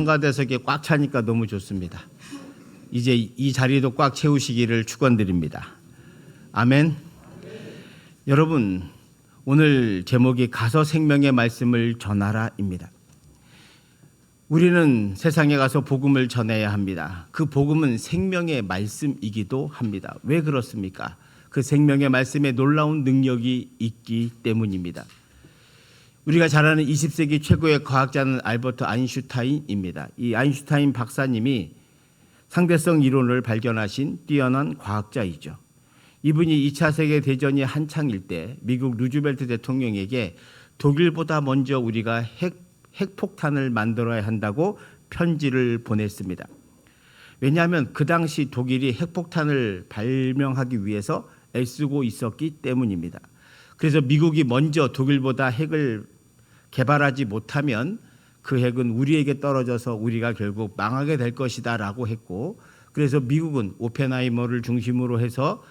성가대석에 꽉 차니까 너무 좋습니다. 이제 이 자리도 꽉 채우시기를 축원드립니다. 아멘. 여러분, 오늘 제목이 가서 생명의 말씀을 전하라입니다. 우리는 세상에 가서 복음을 전해야 합니다. 그 복음은 생명의 말씀이기도 합니다. 왜 그렇습니까? 그 생명의 말씀에 놀라운 능력이 있기 때문입니다. 우리가 잘 아는 20세기 최고의 과학자는 알버트 아인슈타인입니다. 이 아인슈타인 박사님이 상대성 이론을 발견하신 뛰어난 과학자이죠. 이분이 2차 세계대전이 한창일 때 미국 루즈벨트 대통령에게 독일보다 먼저 우리가 핵폭탄을 만들어야 한다고 편지를 보냈습니다. 왜냐하면 그 당시 독일이 핵폭탄을 발명하기 위해서 애쓰고 있었기 때문입니다. 그래서 미국이 먼저 독일보다 핵을 개발하지 못하면 그 핵은 우리에게 떨어져서 우리가 결국 망하게 될 것이다 라고 했고, 그래서 미국은 오펜하이머를 중심으로 해서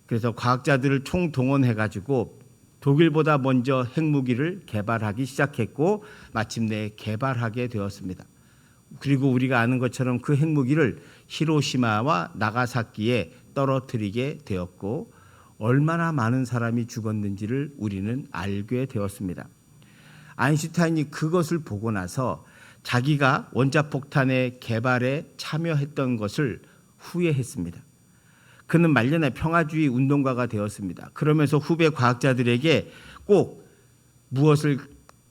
그래서 과학자들을 총동원해 가지고 독일보다 먼저 핵무기를 개발하기 시작했고 마침내 개발하게 되었습니다. 그리고 우리가 아는 것처럼 그 핵무기를 히로시마와 나가사키에 떨어뜨리게 되었고 얼마나 많은 사람이 죽었는지를 우리는 알게 되었습니다. 아인슈타인이 그것을 보고 나서 자기가 원자폭탄의 개발에 참여했던 것을 후회했습니다. 그는 말년에 평화주의 운동가가 되었습니다. 그러면서 후배 과학자들에게 꼭 무엇을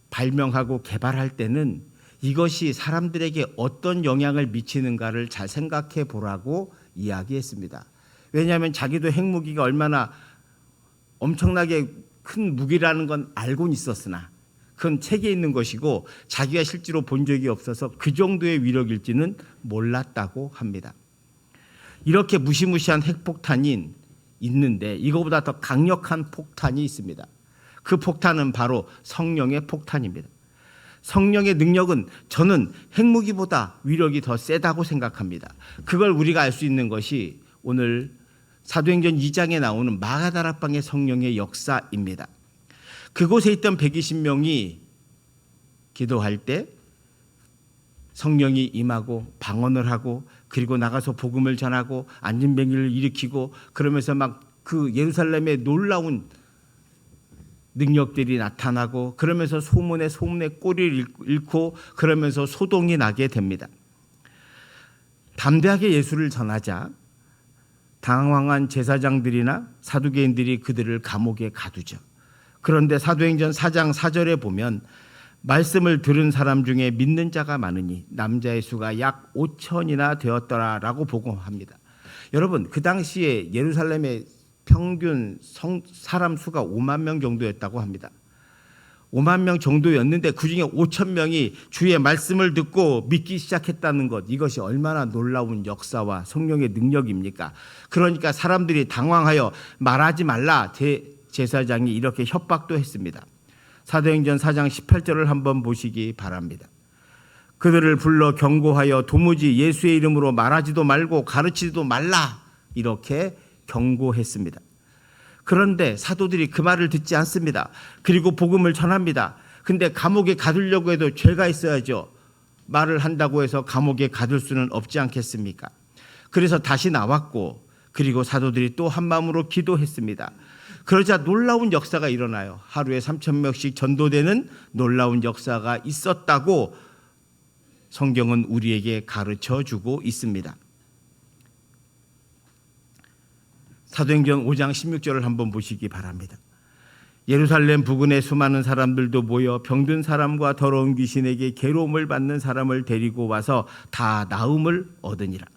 발명하고 개발할 때는 이것이 사람들에게 어떤 영향을 미치는가를 잘 생각해 보라고 이야기했습니다. 왜냐하면 자기도 핵무기가 얼마나 엄청나게 큰 무기라는 건 알고는 있었으나 그건 책에 있는 것이고 자기가 실제로 본 적이 없어서 그 정도의 위력일지는 몰랐다고 합니다. 이렇게 무시무시한 핵폭탄이 있는데 이거보다 더 강력한 폭탄이 있습니다. 그 폭탄은 바로 성령의 폭탄입니다. 성령의 능력은 저는 핵무기보다 위력이 더 세다고 생각합니다. 그걸 우리가 알 수 있는 것이 오늘 사도행전 2장에 나오는 마가다락방의 성령의 역사입니다. 그곳에 있던 120명이 기도할 때 성령이 임하고 방언을 하고 그리고 나가서 복음을 전하고 안진뱅이를 일으키고 그러면서 막 그 예루살렘의 놀라운 능력들이 나타나고 그러면서 소문에 꼬리를 잃고 그러면서 소동이 나게 됩니다. 담대하게 예수를 전하자 당황한 제사장들이나 사두개인들이 그들을 감옥에 가두죠. 그런데 사도행전 4장 4절에 보면 말씀을 들은 사람 중에 믿는 자가 많으니 남자의 수가 약 5천이나 되었더라라고 보고합니다. 여러분, 그 당시에 예루살렘의 평균 사람 수가 5만 명 정도였다고 합니다. 5만 명 정도였는데 그중에 5천 명이 주의 말씀을 듣고 믿기 시작했다는 것, 이것이 얼마나 놀라운 역사와 성령의 능력입니까? 그러니까 사람들이 당황하여 말하지 말라 제사장이 이렇게 협박도 했습니다. 사도행전 4장 18절을 한번 보시기 바랍니다. 그들을 불러 경고하여 도무지 예수의 이름으로 말하지도 말고 가르치지도 말라 이렇게 경고했습니다. 그런데 사도들이 그 말을 듣지 않습니다. 그리고 복음을 전합니다. 근데 감옥에 가두려고 해도 죄가 있어야죠. 말을 한다고 해서 감옥에 가둘 수는 없지 않겠습니까? 그래서 다시 나왔고 그리고 사도들이 또 한 마음으로 기도했습니다. 그러자 놀라운 역사가 일어나요. 하루에 3,000명씩 전도되는 놀라운 역사가 있었다고 성경은 우리에게 가르쳐주고 있습니다. 사도행전 5장 16절을 한번 보시기 바랍니다. 예루살렘 부근의 수많은 사람들도 모여 병든 사람과 더러운 귀신에게 괴로움을 받는 사람을 데리고 와서 다 나음을 얻으니라.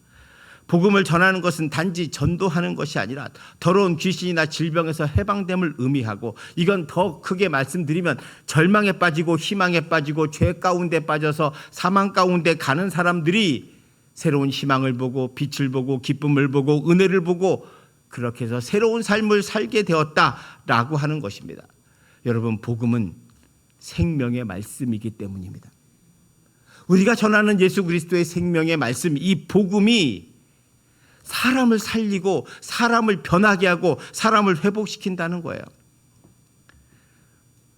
복음을 전하는 것은 단지 전도하는 것이 아니라 더러운 귀신이나 질병에서 해방됨을 의미하고, 이건 더 크게 말씀드리면 절망에 빠지고 희망에 빠지고 죄 가운데 빠져서 사망 가운데 가는 사람들이 새로운 희망을 보고 빛을 보고 기쁨을 보고 은혜를 보고 그렇게 해서 새로운 삶을 살게 되었다라고 하는 것입니다. 여러분, 복음은 생명의 말씀이기 때문입니다. 우리가 전하는 예수 그리스도의 생명의 말씀, 이 복음이 사람을 살리고 사람을 변하게 하고 사람을 회복시킨다는 거예요.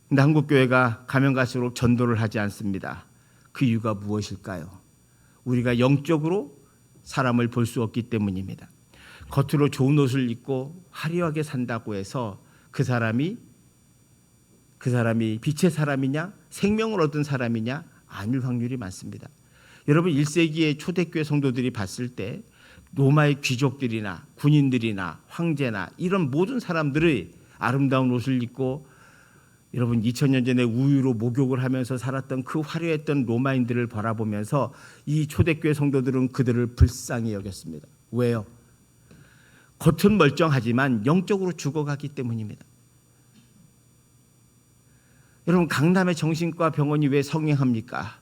근데 한국교회가 가면 갈수록 전도를 하지 않습니다. 그 이유가 무엇일까요? 우리가 영적으로 사람을 볼 수 없기 때문입니다. 겉으로 좋은 옷을 입고 화려하게 산다고 해서 그 사람이 빛의 사람이냐, 생명을 얻은 사람이냐, 아닐 확률이 많습니다. 여러분, 1세기의 초대교회 성도들이 봤을 때 로마의 귀족들이나 군인들이나 황제나 이런 모든 사람들의 아름다운 옷을 입고 여러분 2000년 전에 우유로 목욕을 하면서 살았던 그 화려했던 로마인들을 바라보면서 이 초대교회 성도들은 그들을 불쌍히 여겼습니다. 왜요? 겉은 멀쩡하지만 영적으로 죽어가기 때문입니다. 여러분, 강남의 정신과 병원이 왜 성행합니까?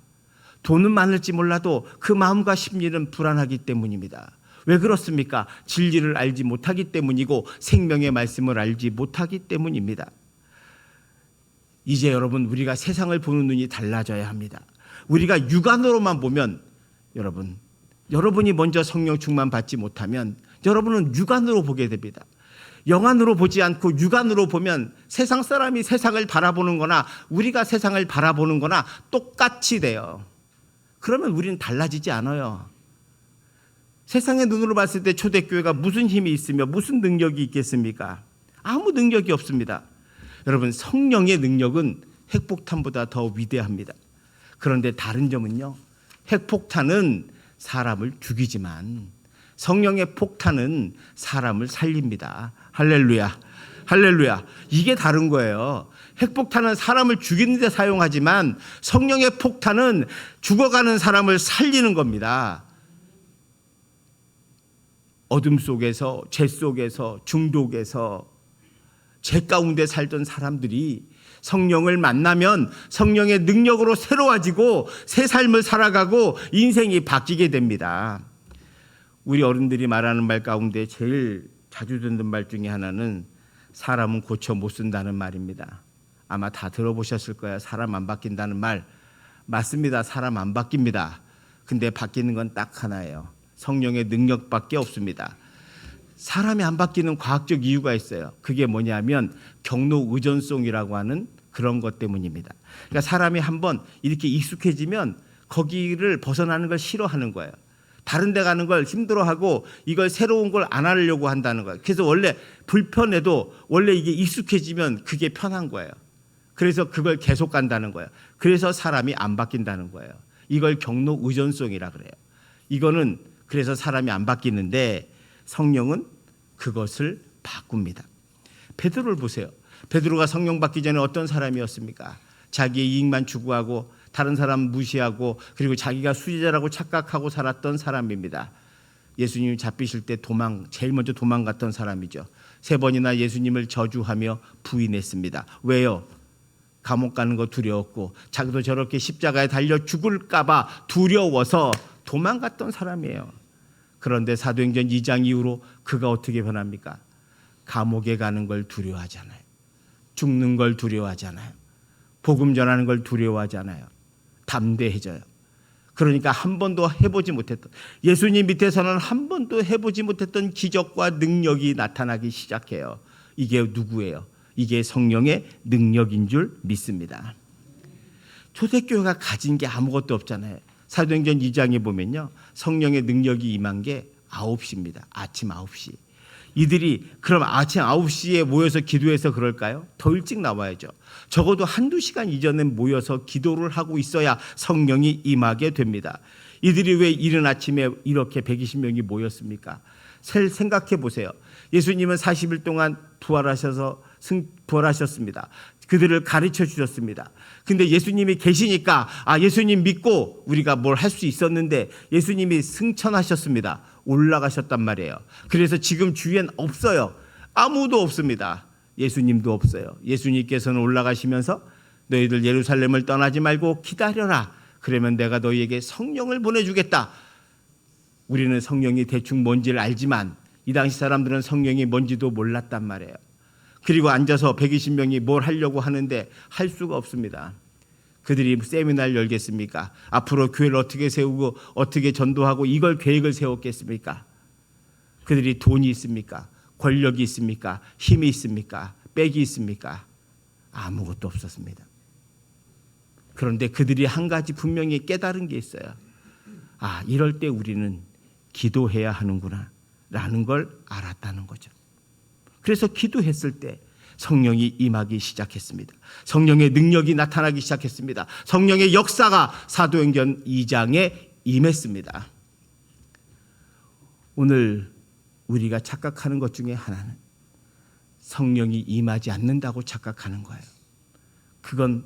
돈은 많을지 몰라도 그 마음과 심리는 불안하기 때문입니다. 왜 그렇습니까? 진리를 알지 못하기 때문이고 생명의 말씀을 알지 못하기 때문입니다. 이제 여러분, 우리가 세상을 보는 눈이 달라져야 합니다. 우리가 육안으로만 보면 여러분이 먼저 성령 충만 받지 못하면 여러분은 육안으로 보게 됩니다. 영안으로 보지 않고 육안으로 보면 세상 사람이 세상을 바라보는 거나 우리가 세상을 바라보는 거나 똑같이 돼요. 그러면 우리는 달라지지 않아요. 세상의 눈으로 봤을 때 초대교회가 무슨 힘이 있으며 무슨 능력이 있겠습니까? 아무 능력이 없습니다. 여러분, 성령의 능력은 핵폭탄보다 더 위대합니다. 그런데 다른 점은요, 핵폭탄은 사람을 죽이지만 성령의 폭탄은 사람을 살립니다. 할렐루야, 할렐루야. 이게 다른 거예요. 핵폭탄은 사람을 죽이는 데 사용하지만 성령의 폭탄은 죽어가는 사람을 살리는 겁니다. 어둠 속에서, 죄 속에서, 중독에서, 죄 가운데 살던 사람들이 성령을 만나면 성령의 능력으로 새로워지고 새 삶을 살아가고 인생이 바뀌게 됩니다. 우리 어른들이 말하는 말 가운데 제일 자주 듣는 말 중에 하나는 사람은 고쳐 못 쓴다는 말입니다. 아마 다 들어보셨을 거예요. 사람 안 바뀐다는 말. 맞습니다. 사람 안 바뀝니다. 근데 바뀌는 건 딱 하나예요. 성령의 능력밖에 없습니다. 사람이 안 바뀌는 과학적 이유가 있어요. 그게 뭐냐면 경로 의존성이라고 하는 그런 것 때문입니다. 그러니까 사람이 한번 이렇게 익숙해지면 거기를 벗어나는 걸 싫어하는 거예요. 다른 데 가는 걸 힘들어하고 이걸 새로운 걸 안 하려고 한다는 거예요. 그래서 원래 불편해도 원래 이게 익숙해지면 그게 편한 거예요. 그래서 그걸 계속 간다는 거예요. 그래서 사람이 안 바뀐다는 거예요. 이걸 경로 의존성이라 그래요. 이거는 그래서 사람이 안 바뀌는데 성령은 그것을 바꿉니다. 베드로를 보세요. 베드로가 성령 받기 전에 어떤 사람이었습니까? 자기의 이익만 추구하고 다른 사람 무시하고 그리고 자기가 수제자라고 착각하고 살았던 사람입니다. 예수님 잡히실 때 제일 먼저 도망갔던 사람이죠. 3번이나 예수님을 저주하며 부인했습니다. 왜요? 감옥 가는 거 두려웠고 자기도 저렇게 십자가에 달려 죽을까 봐 두려워서 도망갔던 사람이에요. 그런데 사도행전 2장 이후로 그가 어떻게 변합니까? 감옥에 가는 걸 두려워하잖아요. 죽는 걸 두려워하잖아요. 복음 전하는 걸 두려워하잖아요. 담대해져요. 그러니까 한 번도 해보지 못했던, 예수님 밑에서는 한 번도 해보지 못했던 기적과 능력이 나타나기 시작해요. 이게 누구예요? 이게 성령의 능력인 줄 믿습니다. 초대교회가 가진 게 아무것도 없잖아요. 사도행전 2장에 보면요, 성령의 능력이 임한 게 9시입니다. 아침 9시. 이들이 그럼 아침 9시에 모여서 기도해서 그럴까요? 더 일찍 나와야죠. 적어도 1-2시간 이전에 모여서 기도를 하고 있어야 성령이 임하게 됩니다. 이들이 왜 이른 아침에 이렇게 120명이 모였습니까? 생각해 보세요. 예수님은 40일 동안 부활하셨습니다. 그들을 가르쳐 주셨습니다. 근데 예수님이 계시니까 예수님 믿고 우리가 뭘 할 수 있었는데 예수님이 승천하셨습니다. 올라가셨단 말이에요. 그래서 지금 주위엔 없어요. 아무도 없습니다. 예수님도 없어요. 예수님께서는 올라가시면서 너희들 예루살렘을 떠나지 말고 기다려라. 그러면 내가 너희에게 성령을 보내주겠다. 우리는 성령이 대충 뭔지를 알지만 이 당시 사람들은 성령이 뭔지도 몰랐단 말이에요. 그리고 앉아서 120명이 뭘 하려고 하는데 할 수가 없습니다. 그들이 세미나를 열겠습니까? 앞으로 교회를 어떻게 세우고 어떻게 전도하고 이걸 계획을 세웠겠습니까? 그들이 돈이 있습니까? 권력이 있습니까? 힘이 있습니까? 빽이 있습니까? 아무것도 없었습니다. 그런데 그들이 한 가지 분명히 깨달은 게 있어요. 아, 이럴 때 우리는 기도해야 하는구나 라는 걸 알았다는 거죠. 그래서 기도했을 때 성령이 임하기 시작했습니다. 성령의 능력이 나타나기 시작했습니다. 성령의 역사가 사도행전 2장에 임했습니다. 오늘 우리가 착각하는 것 중에 하나는 성령이 임하지 않는다고 착각하는 거예요. 그건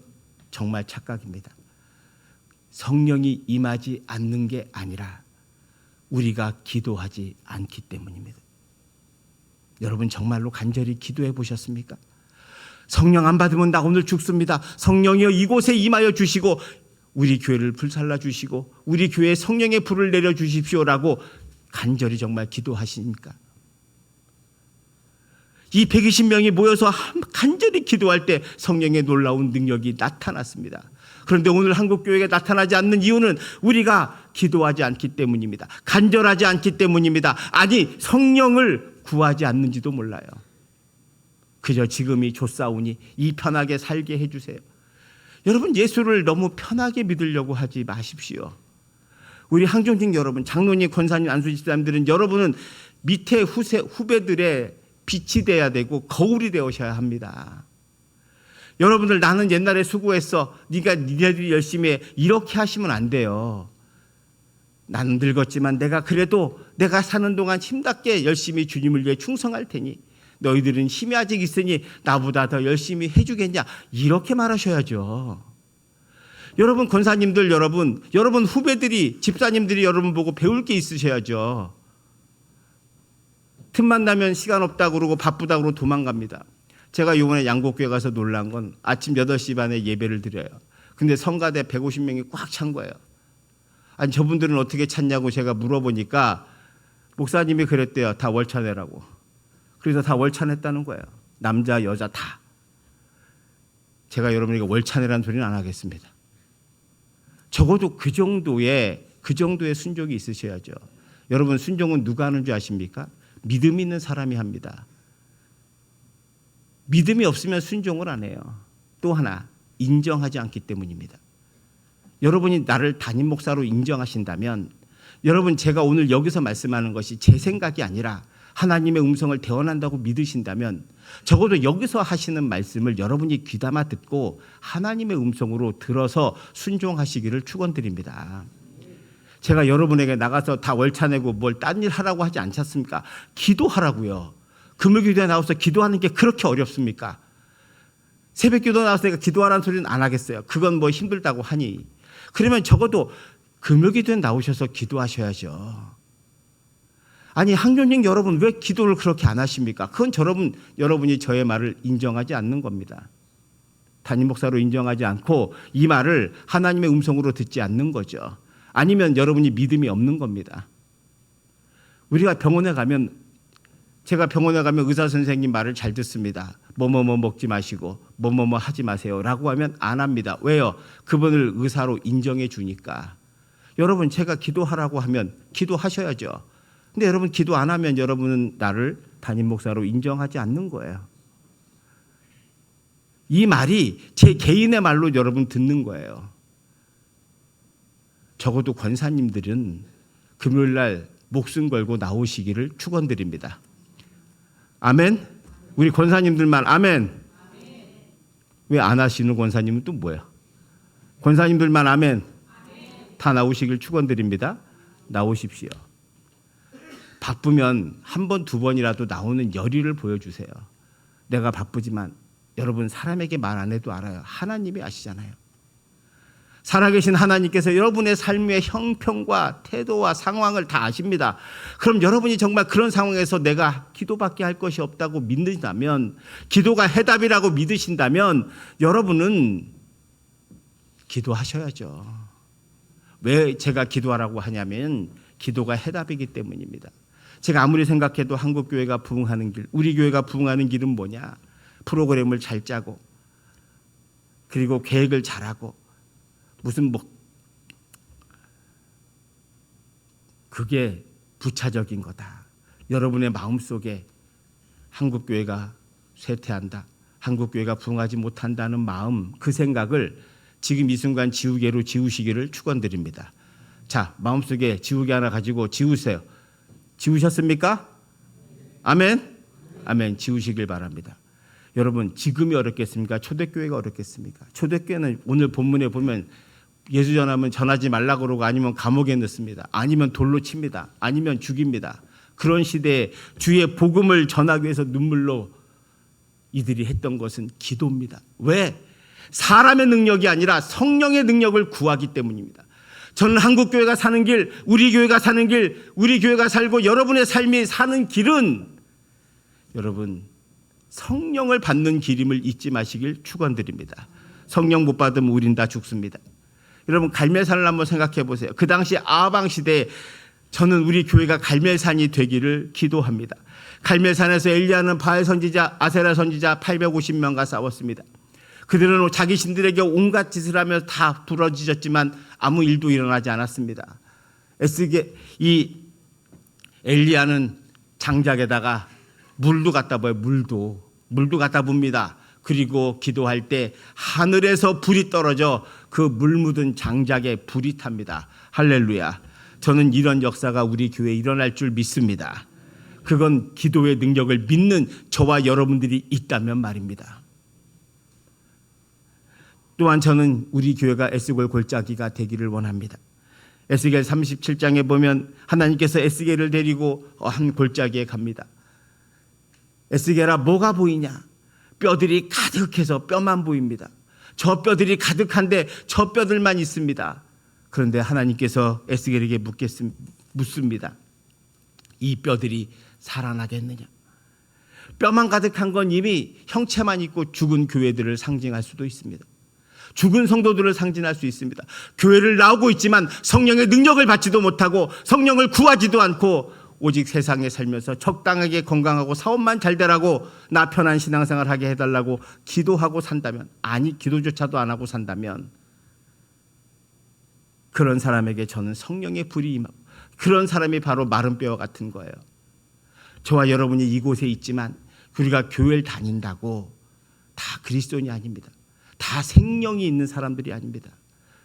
정말 착각입니다. 성령이 임하지 않는 게 아니라 우리가 기도하지 않기 때문입니다. 여러분 정말로 간절히 기도해 보셨습니까? 성령 안 받으면 나 오늘 죽습니다. 성령이여 이곳에 임하여 주시고 우리 교회를 불살라 주시고 우리 교회에 성령의 불을 내려 주십시오라고 간절히 정말 기도하십니까? 이 120명이 모여서 간절히 기도할 때 성령의 놀라운 능력이 나타났습니다. 그런데 오늘 한국교회가 나타나지 않는 이유는 우리가 기도하지 않기 때문입니다. 간절하지 않기 때문입니다. 아니, 성령을 구하지 않는지도 몰라요. 그저 지금이 좋사오니 이 편하게 살게 해주세요. 여러분, 예수를 너무 편하게 믿으려고 하지 마십시오. 우리 항종직 여러분, 장로님, 권사님, 안수집사님들은 여러분은 밑에 후배들의 빛이 되어야 되고 거울이 되어셔야 합니다. 여러분들, 나는 옛날에 수고했어, 니네들이 열심히 해, 이렇게 하시면 안 돼요. 나는 늙었지만 내가 그래도 내가 사는 동안 힘답게 열심히 주님을 위해 충성할 테니 너희들은 힘이 아직 있으니 나보다 더 열심히 해주겠냐, 이렇게 말하셔야죠. 여러분 권사님들, 여러분 후배들이, 집사님들이 여러분 보고 배울 게 있으셔야죠. 틈만 나면 시간 없다고 그러고 바쁘다고 그러고 도망갑니다. 제가 이번에 양곡교회 가서 놀란 건 아침 8시 반에 예배를 드려요. 근데 성가대 150명이 꽉 찬 거예요. 아니, 저분들은 어떻게 찾냐고 제가 물어보니까 목사님이 그랬대요. 다 월차내라고. 그래서 다 월차냈다는 거예요. 남자 여자 다. 제가 여러분에게 월차내라는 소리는 안 하겠습니다. 적어도 그 정도의 순종이 있으셔야죠. 여러분, 순종은 누가 하는 줄 아십니까? 믿음 있는 사람이 합니다. 믿음이 없으면 순종을 안 해요. 또 하나, 인정하지 않기 때문입니다. 여러분이 나를 담임 목사로 인정하신다면, 여러분, 제가 오늘 여기서 말씀하는 것이 제 생각이 아니라 하나님의 음성을 대언한다고 믿으신다면 적어도 여기서 하시는 말씀을 여러분이 귀담아 듣고 하나님의 음성으로 들어서 순종하시기를 축원드립니다. 제가 여러분에게 나가서 다 월차내고 뭘 딴 일 하라고 하지 않지 않습니까? 기도하라고요. 금요기도에 나와서 기도하는 게 그렇게 어렵습니까? 새벽기도 나와서 내가 기도하라는 소리는 안 하겠어요. 그건 뭐 힘들다고 하니. 그러면 적어도 금요기도에 나오셔서 기도하셔야죠. 아니, 항교님 여러분, 왜 기도를 그렇게 안 하십니까? 그건 여러분이 저의 말을 인정하지 않는 겁니다. 담임 목사로 인정하지 않고 이 말을 하나님의 음성으로 듣지 않는 거죠. 아니면 여러분이 믿음이 없는 겁니다. 우리가 제가 병원에 가면 의사 선생님 말을 잘 듣습니다. 뭐뭐뭐 먹지 마시고 뭐뭐뭐 하지 마세요 라고 하면 안 합니다. 왜요? 그분을 의사로 인정해 주니까. 여러분, 제가 기도하라고 하면 기도하셔야죠. 근데 여러분, 기도 안 하면 여러분은 나를 담임 목사로 인정하지 않는 거예요. 이 말이 제 개인의 말로 여러분 듣는 거예요. 적어도 권사님들은 금요일 날 목숨 걸고 나오시기를 축원드립니다. 아멘. 우리 권사님들만 아멘. 왜 안 하시는 권사님은 또 뭐야? 권사님들만 아멘. 다 나오시길 축원드립니다. 나오십시오. 바쁘면 한 번, 두 번이라도 나오는 열의를 보여주세요. 내가 바쁘지만 여러분, 사람에게 말 안 해도 알아요. 하나님이 아시잖아요. 살아계신 하나님께서 여러분의 삶의 형편과 태도와 상황을 다 아십니다. 그럼 여러분이 정말 그런 상황에서 내가 기도밖에 할 것이 없다고 믿는다면, 기도가 해답이라고 믿으신다면 여러분은 기도하셔야죠. 왜 제가 기도하라고 하냐면 기도가 해답이기 때문입니다. 제가 아무리 생각해도 한국교회가 부흥하는 길, 우리 교회가 부흥하는 길은 뭐냐? 프로그램을 잘 짜고 그리고 계획을 잘하고 무슨 그게 부차적인 거다. 여러분의 마음속에 한국교회가 쇠퇴한다, 한국교회가 부흥하지 못한다는 마음, 그 생각을 지금 이 순간 지우개로 지우시기를 축원드립니다. 자, 마음속에 지우개 하나 가지고 지우세요. 지우셨습니까? 아멘. 아멘. 지우시길 바랍니다. 여러분, 지금이 어렵겠습니까? 초대교회가 어렵겠습니까? 초대교회는 오늘 본문에 보면 예수 전하면 전하지 말라고 그러고 아니면 감옥에 넣습니다. 아니면 돌로 칩니다. 아니면 죽입니다. 그런 시대에 주의 복음을 전하기 위해서 눈물로 이들이 했던 것은 기도입니다. 왜? 사람의 능력이 아니라 성령의 능력을 구하기 때문입니다. 저는 한국교회가 사는 길, 우리 교회가 사는 길, 우리 교회가 살고 여러분의 삶이 사는 길은 여러분 성령을 받는 길임을 잊지 마시길 축원드립니다. 성령 못 받으면 우린 다 죽습니다. 여러분 갈멜산을 한번 생각해 보세요. 그 당시 아방 시대에 저는 우리 교회가 갈멜산이 되기를 기도합니다. 갈멜산에서 엘리야는 바알 선지자, 아세라 선지자 850명과 싸웠습니다. 그들은 자기 신들에게 온갖 짓을 하며 다 부러지셨지만 아무 일도 일어나지 않았습니다. 이 엘리야는 장작에다가 물도 갖다 부어요. 물도 갖다 붑니다. 그리고 기도할 때 하늘에서 불이 떨어져 그 물 묻은 장작에 불이 탑니다. 할렐루야. 저는 이런 역사가 우리 교회에 일어날 줄 믿습니다. 그건 기도의 능력을 믿는 저와 여러분들이 있다면 말입니다. 또한 저는 우리 교회가 에스겔 골짜기가 되기를 원합니다. 에스겔 37장에 보면 하나님께서 에스겔을 데리고 한 골짜기에 갑니다. 에스겔아 뭐가 보이냐? 뼈들이 가득해서 뼈만 보입니다. 저 뼈들이 가득한데 저 뼈들만 있습니다. 그런데 하나님께서 에스겔에게 묻습니다. 이 뼈들이 살아나겠느냐? 뼈만 가득한 건 이미 형체만 있고 죽은 교회들을 상징할 수도 있습니다. 죽은 성도들을 상징할 수 있습니다. 교회를 나오고 있지만 성령의 능력을 받지도 못하고 성령을 구하지도 않고 오직 세상에 살면서 적당하게 건강하고 사업만 잘 되라고 나 편한 신앙생활 하게 해달라고 기도하고 산다면, 아니 기도조차도 안 하고 산다면 그런 사람에게 저는 성령의 불이 임하고 그런 사람이 바로 마른 뼈와 같은 거예요. 저와 여러분이 이곳에 있지만 우리가 교회를 다닌다고 다 그리스도인이 아닙니다. 다 생명이 있는 사람들이 아닙니다.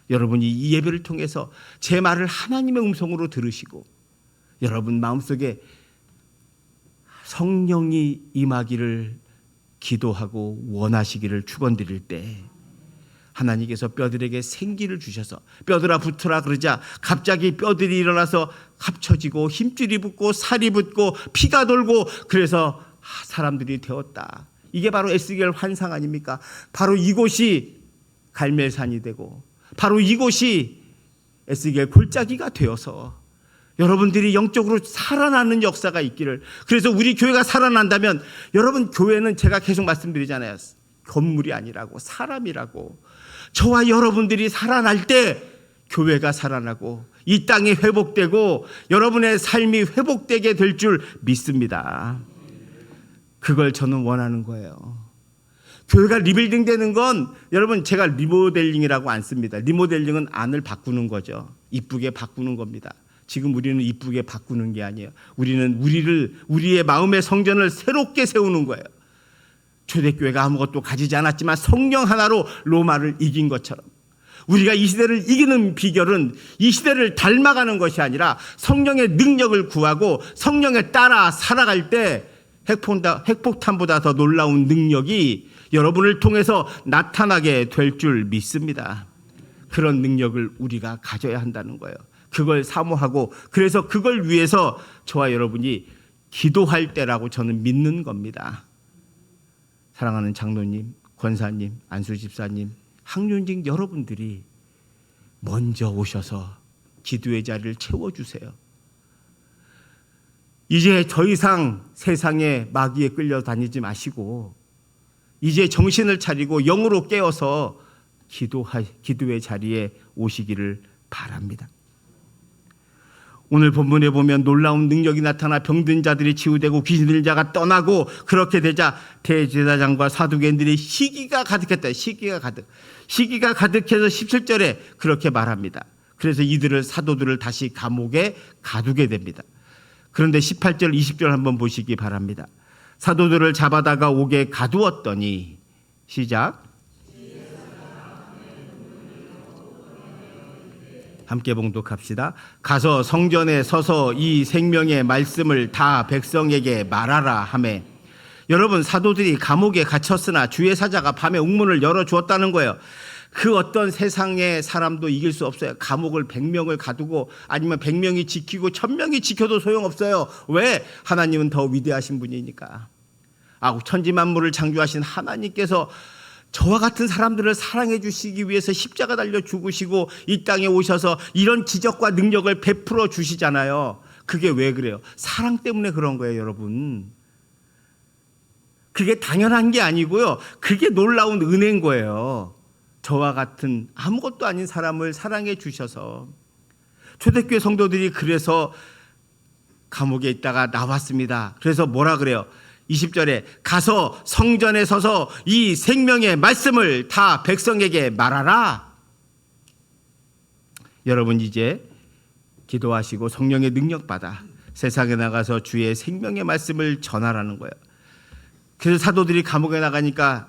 여러분이 이 예배를 통해서 제 말을 하나님의 음성으로 들으시고 여러분 마음속에 성령이 임하기를 기도하고 원하시기를 축원드릴 때 하나님께서 뼈들에게 생기를 주셔서 뼈들아 붙으라 그러자 갑자기 뼈들이 일어나서 합쳐지고 힘줄이 붙고 살이 붙고 피가 돌고 그래서 사람들이 되었다. 이게 바로 에스겔 환상 아닙니까? 바로 이곳이 갈멜산이 되고 바로 이곳이 에스겔 골짜기가 되어서 여러분들이 영적으로 살아나는 역사가 있기를. 그래서 우리 교회가 살아난다면 여러분 교회는 제가 계속 말씀드리잖아요. 건물이 아니라고 사람이라고. 저와 여러분들이 살아날 때 교회가 살아나고 이 땅이 회복되고 여러분의 삶이 회복되게 될 줄 믿습니다. 그걸 저는 원하는 거예요. 교회가 리빌딩 되는 건 여러분 제가 리모델링이라고 안 씁니다. 리모델링은 안을 바꾸는 거죠. 이쁘게 바꾸는 겁니다. 지금 우리는 이쁘게 바꾸는 게 아니에요. 우리는 우리의 마음의 성전을 새롭게 세우는 거예요. 초대교회가 아무것도 가지지 않았지만 성령 하나로 로마를 이긴 것처럼 우리가 이 시대를 이기는 비결은 이 시대를 닮아가는 것이 아니라 성령의 능력을 구하고 성령에 따라 살아갈 때 핵폭탄보다 더 놀라운 능력이 여러분을 통해서 나타나게 될 줄 믿습니다. 그런 능력을 우리가 가져야 한다는 거예요. 그걸 사모하고 그래서 그걸 위해서 저와 여러분이 기도할 때라고 저는 믿는 겁니다. 사랑하는 장로님, 권사님, 안수집사님, 학륜직 여러분들이 먼저 오셔서 기도의 자리를 채워주세요. 이제 더 이상 세상의 마귀에 끌려 다니지 마시고 이제 정신을 차리고 영으로 깨어서 기도의 자리에 오시기를 바랍니다. 오늘 본문에 보면 놀라운 능력이 나타나 병든 자들이 치유되고 귀신 들린 자가 떠나고 그렇게 되자 대제사장과 사두개인들이 시기가 가득했다. 시기가 가득해서 17절에 그렇게 말합니다. 그래서 이들을 사도들을 다시 감옥에 가두게 됩니다. 그런데 18절 20절 한번 보시기 바랍니다. 사도들을 잡아다가 옥에 가두었더니 시작 함께 봉독합시다. 가서 성전에 서서 이 생명의 말씀을 다 백성에게 말하라 하매. 여러분, 사도들이 감옥에 갇혔으나 주의 사자가 밤에 옥문을 열어주었다는 거예요. 그 어떤 세상의 사람도 이길 수 없어요. 감옥을 100명을 가두고 아니면 100명이 지키고 1000명이 지켜도 소용없어요. 왜? 하나님은 더 위대하신 분이니까. 천지만물을 창조하신 하나님께서 저와 같은 사람들을 사랑해 주시기 위해서 십자가 달려 죽으시고 이 땅에 오셔서 이런 기적과 능력을 베풀어 주시잖아요. 그게 왜 그래요? 사랑 때문에 그런 거예요, 여러분. 그게 당연한 게 아니고요. 그게 놀라운 은혜인 거예요. 저와 같은 아무것도 아닌 사람을 사랑해 주셔서. 초대교회 성도들이 그래서 감옥에 있다가 나왔습니다. 그래서 뭐라 그래요? 20절에 가서 성전에 서서 이 생명의 말씀을 다 백성에게 말하라. 여러분, 이제 기도하시고 성령의 능력 받아 세상에 나가서 주의 생명의 말씀을 전하라는 거예요. 그래서 사도들이 감옥에 나가니까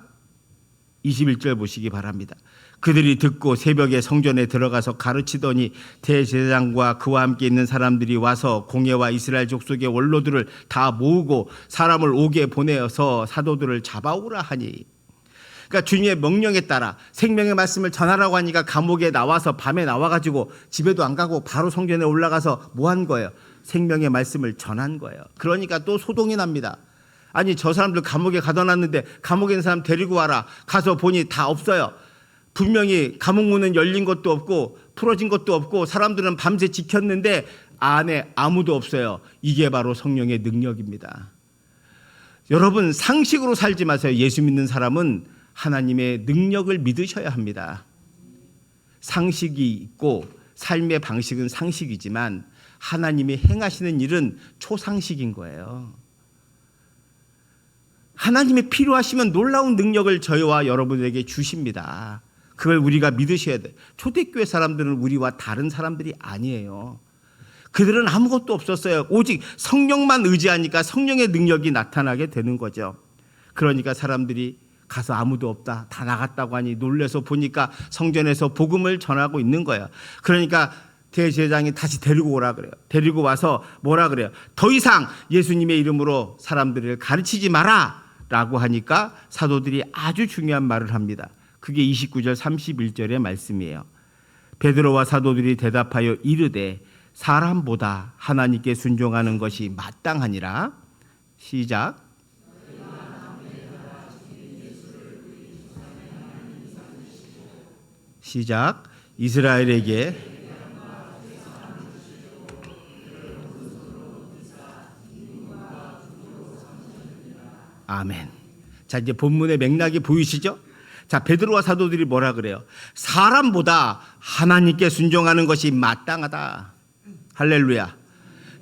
21절 보시기 바랍니다. 그들이 듣고 새벽에 성전에 들어가서 가르치더니 대제사장과 그와 함께 있는 사람들이 와서 공회와 이스라엘 족속의 원로들을 다 모으고 사람을 옥에 보내어서 사도들을 잡아오라 하니. 그러니까 주님의 명령에 따라 생명의 말씀을 전하라고 하니까 감옥에 나와서 밤에 나와가지고 집에도 안 가고 바로 성전에 올라가서 뭐 한 거예요? 생명의 말씀을 전한 거예요. 그러니까 또 소동이 납니다. 아니, 저 사람들 감옥에 가둬놨는데 감옥에 있는 사람 데리고 와라. 가서 보니 다 없어요. 분명히 감옥 문은 열린 것도 없고 풀어진 것도 없고 사람들은 밤새 지켰는데 안에 아무도 없어요. 이게 바로 성령의 능력입니다. 여러분, 상식으로 살지 마세요. 예수 믿는 사람은 하나님의 능력을 믿으셔야 합니다. 상식이 있고 삶의 방식은 상식이지만 하나님이 행하시는 일은 초상식인 거예요. 하나님이 필요하시면 놀라운 능력을 저희와 여러분에게 주십니다. 그걸 우리가 믿으셔야 돼요. 초대교회 사람들은 우리와 다른 사람들이 아니에요. 그들은 아무것도 없었어요. 오직 성령만 의지하니까 성령의 능력이 나타나게 되는 거죠. 그러니까 사람들이 가서 아무도 없다, 다 나갔다고 하니 놀라서 보니까 성전에서 복음을 전하고 있는 거예요. 그러니까 대제사장이 다시 데리고 오라 그래요. 데리고 와서 뭐라 그래요? 더 이상 예수님의 이름으로 사람들을 가르치지 마라 라고 하니까 사도들이 아주 중요한 말을 합니다. 그게 29절 31절의 말씀이에요. 베드로와 사도들이 대답하여 이르되 사람보다 하나님께 순종하는 것이 마땅하니라. 시작. 시작. 이스라엘에게 아멘. 자, 이제 본문의 맥락이 보이시죠? 자, 베드로와 사도들이 뭐라 그래요? 사람보다 하나님께 순종하는 것이 마땅하다. 할렐루야.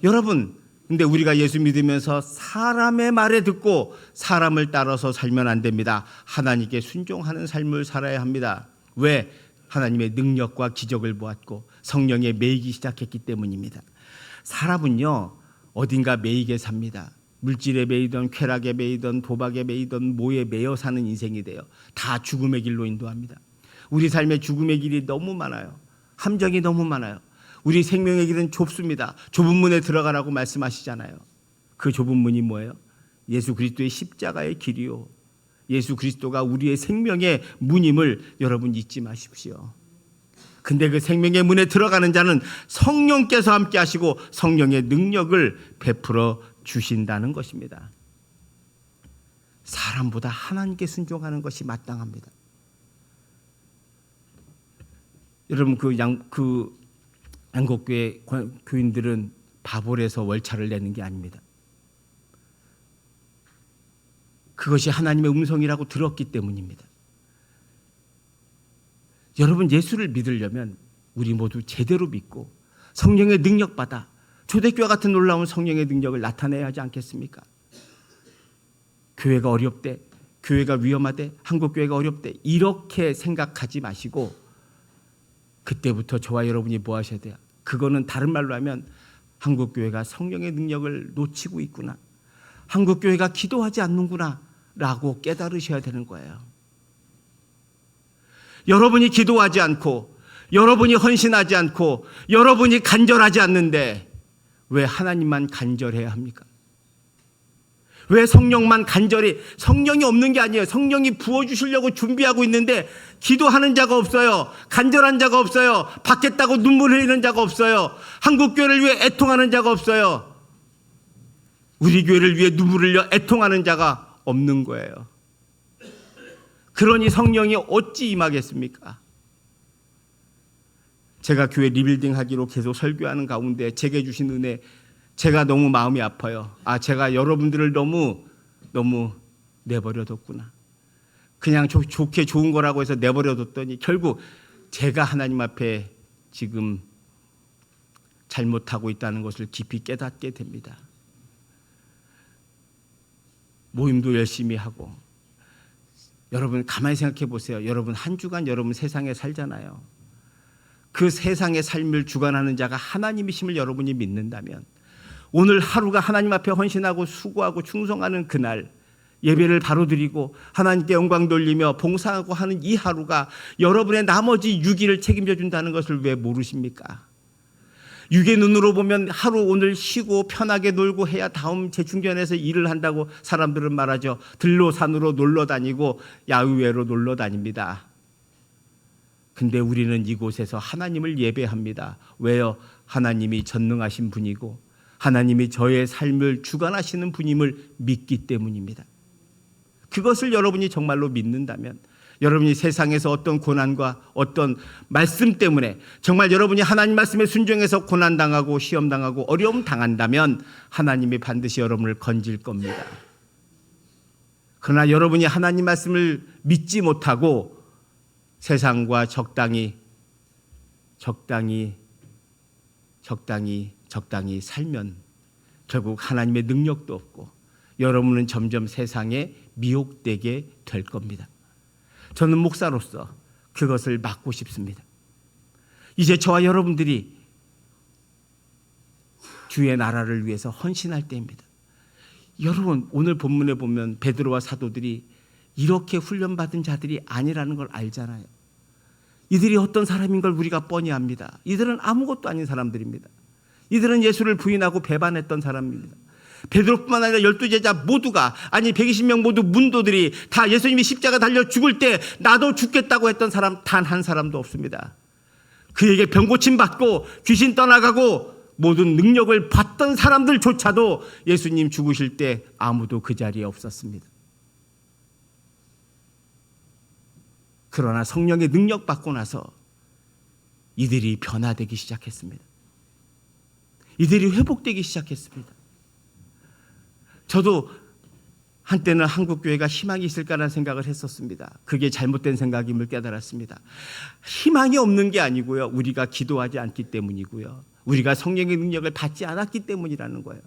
여러분, 근데 우리가 예수 믿으면서 사람의 말에 듣고 사람을 따라서 살면 안 됩니다. 하나님께 순종하는 삶을 살아야 합니다. 왜? 하나님의 능력과 기적을 보았고 성령에 매이기 시작했기 때문입니다. 사람은요, 어딘가 매이게 삽니다. 물질에 매이던 쾌락에 매이던 도박에 매이던 뭐에 매여 사는 인생이 돼요. 다 죽음의 길로 인도합니다. 우리 삶의 죽음의 길이 너무 많아요. 함정이 너무 많아요. 우리 생명의 길은 좁습니다. 좁은 문에 들어가라고 말씀하시잖아요. 그 좁은 문이 뭐예요? 예수 그리스도의 십자가의 길이요. 예수 그리스도가 우리의 생명의 문임을 여러분 잊지 마십시오. 근데 그 생명의 문에 들어가는 자는 성령께서 함께 하시고 성령의 능력을 베풀어 주신다는 것입니다. 사람보다 하나님께 순종하는 것이 마땅합니다. 여러분, 양곡교회 교인들은 바볼에서 월차를 내는 게 아닙니다. 그것이 하나님의 음성이라고 들었기 때문입니다. 여러분, 예수를 믿으려면 우리 모두 제대로 믿고 성령의 능력 받아 초대교회 같은 놀라운 성령의 능력을 나타내야 하지 않겠습니까? 교회가 어렵대, 교회가 위험하대, 한국교회가 어렵대 이렇게 생각하지 마시고 그때부터 저와 여러분이 뭐 하셔야 돼요? 그거는 다른 말로 하면 한국교회가 성령의 능력을 놓치고 있구나, 한국교회가 기도하지 않는구나 라고 깨달으셔야 되는 거예요. 여러분이 기도하지 않고 여러분이 헌신하지 않고 여러분이 간절하지 않는데 왜 하나님만 간절해야 합니까? 왜 성령만 간절히, 성령이 없는 게 아니에요. 성령이 부어주시려고 준비하고 있는데 기도하는 자가 없어요. 간절한 자가 없어요. 받겠다고 눈물 흘리는 자가 없어요. 한국교회를 위해 애통하는 자가 없어요. 우리 교회를 위해 눈물 흘려 애통하는 자가 없는 거예요. 그러니 성령이 어찌 임하겠습니까? 제가 교회 리빌딩 하기로 계속 설교하는 가운데 제게 주신 은혜, 제가 너무 마음이 아파요. 제가 여러분들을 너무 내버려뒀구나. 그냥 좋게 좋은 거라고 해서 내버려뒀더니 결국 제가 하나님 앞에 지금 잘못하고 있다는 것을 깊이 깨닫게 됩니다. 모임도 열심히 하고, 여러분 가만히 생각해 보세요. 여러분 한 주간 여러분 세상에 살잖아요. 그 세상의 삶을 주관하는 자가 하나님이심을 여러분이 믿는다면 오늘 하루가 하나님 앞에 헌신하고 수고하고 충성하는 그날, 예배를 바로 드리고 하나님께 영광 돌리며 봉사하고 하는 이 하루가 여러분의 나머지 6일을 책임져 준다는 것을 왜 모르십니까? 육의 눈으로 보면 하루 오늘 쉬고 편하게 놀고 해야 다음 재충전해서 일을 한다고 사람들은 말하죠. 들로 산으로 놀러 다니고 야외로 놀러 다닙니다. 근데 우리는 이곳에서 하나님을 예배합니다. 왜요? 하나님이 전능하신 분이고 하나님이 저의 삶을 주관하시는 분임을 믿기 때문입니다. 그것을 여러분이 정말로 믿는다면, 여러분이 세상에서 어떤 고난과 어떤 말씀 때문에 정말 여러분이 하나님 말씀에 순종해서 고난당하고 시험당하고 어려움 당한다면 하나님이 반드시 여러분을 건질 겁니다. 그러나 여러분이 하나님 말씀을 믿지 못하고 세상과 적당히 살면 결국 하나님의 능력도 없고 여러분은 점점 세상에 미혹되게 될 겁니다. 저는 목사로서 그것을 막고 싶습니다. 이제 저와 여러분들이 주의 나라를 위해서 헌신할 때입니다. 여러분 오늘 본문에 보면 베드로와 사도들이 이렇게 훈련받은 자들이 아니라는 걸 알잖아요. 이들이 어떤 사람인 걸 우리가 뻔히 압니다. 이들은 아무것도 아닌 사람들입니다. 이들은 예수를 부인하고 배반했던 사람입니다. 베드로뿐만 아니라 12제자 모두가, 아니 120명 모두 문도들이 다 예수님이 십자가 달려 죽을 때 나도 죽겠다고 했던 사람 단 한 사람도 없습니다. 그에게 병고침 받고 귀신 떠나가고 모든 능력을 받던 사람들조차도 예수님 죽으실 때 아무도 그 자리에 없었습니다. 그러나 성령의 능력 받고 나서 이들이 변화되기 시작했습니다. 이들이 회복되기 시작했습니다. 저도 한때는 한국교회가 희망이 있을까라는 생각을 했었습니다. 그게 잘못된 생각임을 깨달았습니다. 희망이 없는 게 아니고요. 우리가 기도하지 않기 때문이고요. 우리가 성령의 능력을 받지 않았기 때문이라는 거예요.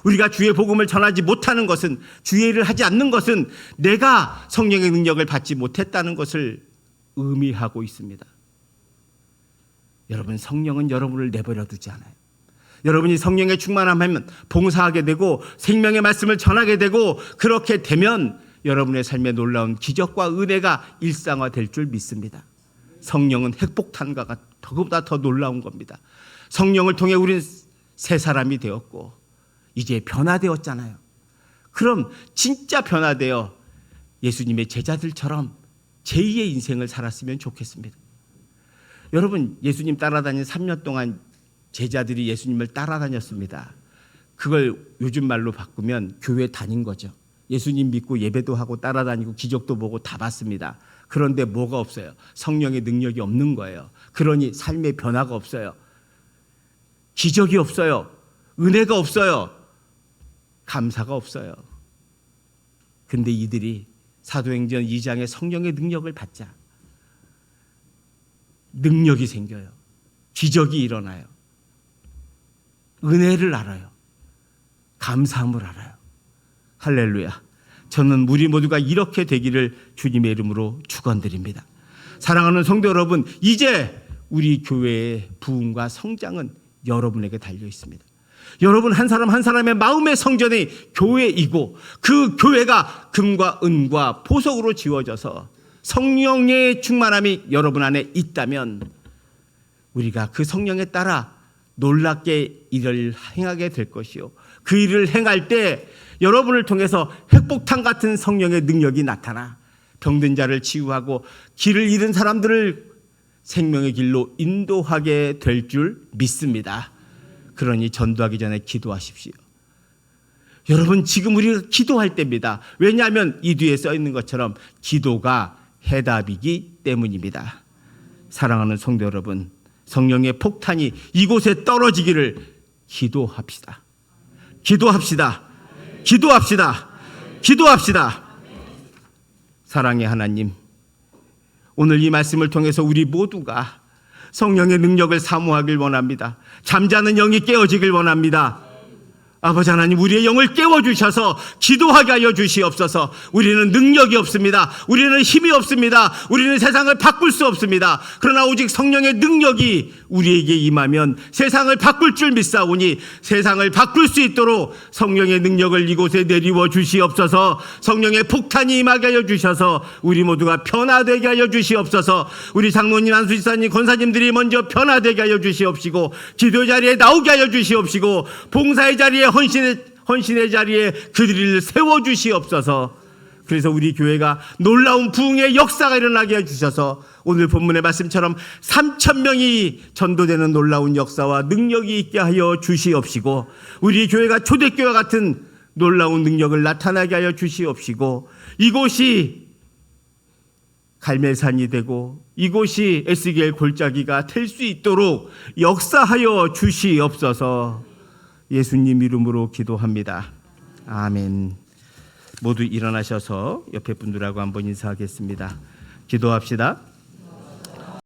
우리가 주의 복음을 전하지 못하는 것은, 주의 일을 하지 않는 것은 내가 성령의 능력을 받지 못했다는 것을 의미하고 있습니다. 여러분, 성령은 여러분을 내버려 두지 않아요. 여러분이 성령의 충만함하면 봉사하게 되고 생명의 말씀을 전하게 되고, 그렇게 되면 여러분의 삶에 놀라운 기적과 은혜가 일상화될 줄 믿습니다. 성령은 핵폭탄과 그보다 더 놀라운 겁니다. 성령을 통해 우리는 새 사람이 되었고 이제 변화되었잖아요. 그럼 진짜 변화되어 예수님의 제자들처럼 제2의 인생을 살았으면 좋겠습니다. 여러분, 예수님 따라다닌 3년 동안 제자들이 예수님을 따라다녔습니다. 그걸 요즘 말로 바꾸면 교회 다닌 거죠. 예수님 믿고 예배도 하고 따라다니고 기적도 보고 다 봤습니다. 그런데 뭐가 없어요? 성령의 능력이 없는 거예요. 그러니 삶의 변화가 없어요. 기적이 없어요. 은혜가 없어요. 감사가 없어요. 근데 이들이 사도행전 2장의 성령의 능력을 받자 능력이 생겨요. 기적이 일어나요. 은혜를 알아요. 감사함을 알아요. 할렐루야. 저는 우리 모두가 이렇게 되기를 주님의 이름으로 축원드립니다. 사랑하는 성도 여러분, 이제 우리 교회의 부흥과 성장은 여러분에게 달려 있습니다. 여러분 한 사람 한 사람의 마음의 성전이 교회이고, 그 교회가 금과 은과 보석으로 지어져서 성령의 충만함이 여러분 안에 있다면 우리가 그 성령에 따라 놀랍게 일을 행하게 될 것이요, 그 일을 행할 때 여러분을 통해서 핵폭탄 같은 성령의 능력이 나타나 병든 자를 치유하고 길을 잃은 사람들을 생명의 길로 인도하게 될 줄 믿습니다. 그러니 전도하기 전에 기도하십시오. 여러분, 지금 우리가 기도할 때입니다. 왜냐하면 이 뒤에 써 있는 것처럼 기도가 해답이기 때문입니다. 사랑하는 성도 여러분, 성령의 폭탄이 이곳에 떨어지기를 기도합시다. 기도합시다. 기도합시다. 기도합시다. 사랑의 하나님, 오늘 이 말씀을 통해서 우리 모두가 성령의 능력을 사모하길 원합니다. 잠자는 영이 깨어지길 원합니다. 아버지 하나님, 우리의 영을 깨워주셔서 기도하게 하여 주시옵소서. 우리는 능력이 없습니다. 우리는 힘이 없습니다. 우리는 세상을 바꿀 수 없습니다. 그러나 오직 성령의 능력이 우리에게 임하면 세상을 바꿀 줄 믿사오니 세상을 바꿀 수 있도록 성령의 능력을 이곳에 내리워 주시옵소서. 성령의 폭탄이 임하게 하여 주셔서 우리 모두가 변화되게 하여 주시옵소서. 우리 장로님, 안수지사님, 권사님들이 먼저 변화되게 하여 주시옵시고, 기도 자리에 나오게 하여 주시옵시고, 봉사의 자리에 헌신의 자리에 그들을 세워주시옵소서. 그래서 우리 교회가 놀라운 부흥의 역사가 일어나게 해주셔서 오늘 본문의 말씀처럼 3,000명이 전도되는 놀라운 역사와 능력이 있게 하여 주시옵시고, 우리 교회가 초대교회와 같은 놀라운 능력을 나타나게 하여 주시옵시고, 이곳이 갈멜산이 되고 이곳이 에스겔 골짜기가 될 수 있도록 역사하여 주시옵소서. 예수님 이름으로 기도합니다. 아멘. 모두 일어나셔서 옆에 분들하고 한번 인사하겠습니다. 기도합시다.